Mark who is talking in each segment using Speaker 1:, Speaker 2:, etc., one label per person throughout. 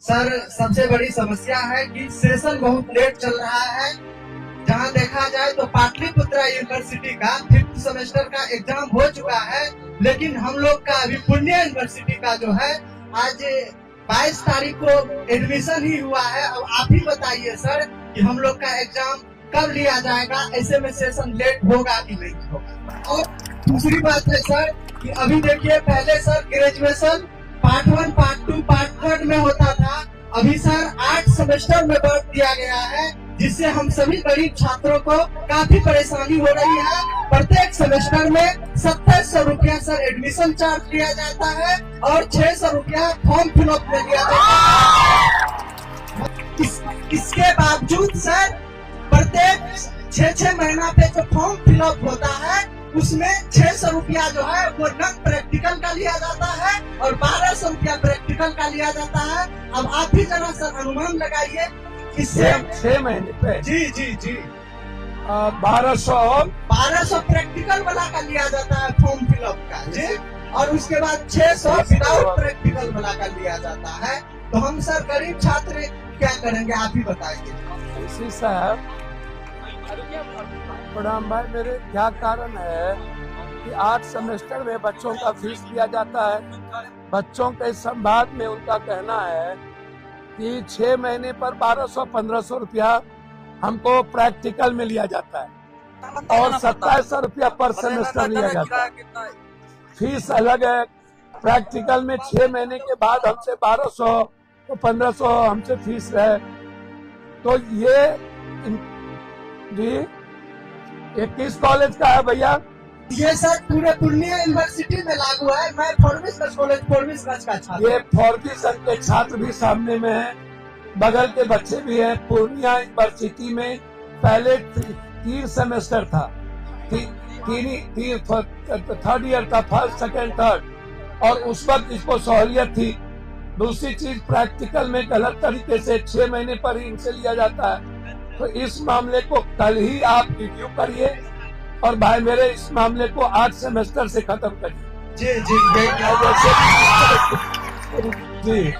Speaker 1: Sir सबसे बड़ी समस्या है कि सेशन बहुत लेट चल रहा है। जहां देखा जाए तो पाटलिपुत्रा यूनिवर्सिटी का 5th सेमेस्टर का एग्जाम हो चुका है, लेकिन हम लोग का अभी पूर्णिया यूनिवर्सिटी का जो है आज 22 तारीख को एडमिशन ही हुआ है। अब आप ही बताइए सर कि हम लोग का एग्जाम कब लिया जाएगा, ऐसे में सेशन लेट होगा कि नहीं होगा। और दूसरी बात है सर कि अभी देखिए, पहले sir graduation part 1, part 2, part 3 में होता था, अभी सर 8 सेमेस्टर में बांट दिया गया है, जिससे हम सभी गरीब छात्रों को काफी परेशानी हो रही है। प्रत्येक सेमेस्टर में 2700 रुपया सर एडमिशन चार्ज लिया जाता है और 600 रुपया फॉर्म फिलअप में लिया जाता है। इसके बावजूद सर प्रत्येक 6-6 महीना पे जो फॉर्म फिलअप होता है उसमें 600 रुपया जो है वो नॉन प्रैक्टिकल का लिया जाता है और 1200 रुपया प्रैक्टिकल का लिया जाता है। अब आप भी जरा सर अनुमान लगाइए इससे
Speaker 2: 6 महीने पे
Speaker 1: जी जी जी
Speaker 2: 1200
Speaker 1: प्रैक्टिकल वाला का लिया जाता है फॉर्म फिलअप का जी, और उसके बाद 600 विदाउट प्रैक्टिकल वाला का लिया जाता है। तो हम सर गरीब छात्र क्या करेंगे, आप ही बताइए।
Speaker 2: इसी साहब प्रणाम भाई, मेरे क्या कारण है कि 8 सेमेस्टर में बच्चों का फीस लिया जाता है। बच्चों के संवाद में उनका कहना है कि 6 महीने पर 1200-1500 रुपया हमको प्रैक्टिकल में लिया जाता है और 2700 रुपया पर सेमेस्टर लिया जाता है। फीस अलग है। प्रैक्टिकल में 6 महीने के बाद हमसे 1200 तो 1500 हमसे फीस है। तो ये किस कॉलेज का है भैया?
Speaker 1: ये सर पूरे पूर्णिया यूनिवर्सिटी में लागू है। मैं फॉर्मिस कॉलेज का छात्र।
Speaker 2: ये फॉर्मिस के छात्र भी सामने में है, बगल के बच्चे भी हैं। पूर्णिया यूनिवर्सिटी में पहले 3 सेमेस्टर था, 3rd ईयर था, 1st, 2nd, 3rd, और उस वक्त इसको सहूलियत थी। दूसरी चीज, प्रैक्टिकल में गलत तरीके से 6 महीने पर ही इनसे लिया जाता है। तो इस मामले को कल ही आप रिव्यू करिए और भाई मेरे इस मामले को 8 सेमेस्टर से खत्म करिए।
Speaker 1: जी जी
Speaker 2: जी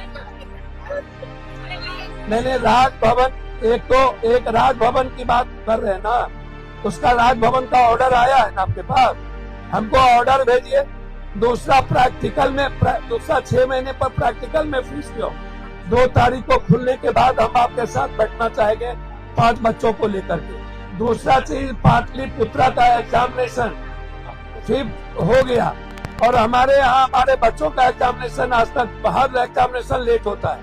Speaker 2: मैंने राजभवन, एक राजभवन की बात कर रहे हैं ना, उसका राजभवन का ऑर्डर आया है ना आपके पास, हमको ऑर्डर भेजिए। दूसरा प्रैक्टिकल में, दूसरा 6 महीने पर प्रैक्टिकल में फीस क्यों? 2 तारीख को खुलने के बाद हम आपके साथ बैठना चाहेंगे 5 बच्चों को लेकर के। दूसरा चीज, पाटलिपुत्रा का एग्जामिनेशन फिर हो गया और हमारे यहाँ हमारे बच्चों का एग्जामिनेशन, आज तक हर एग्जामिनेशन लेट होता है।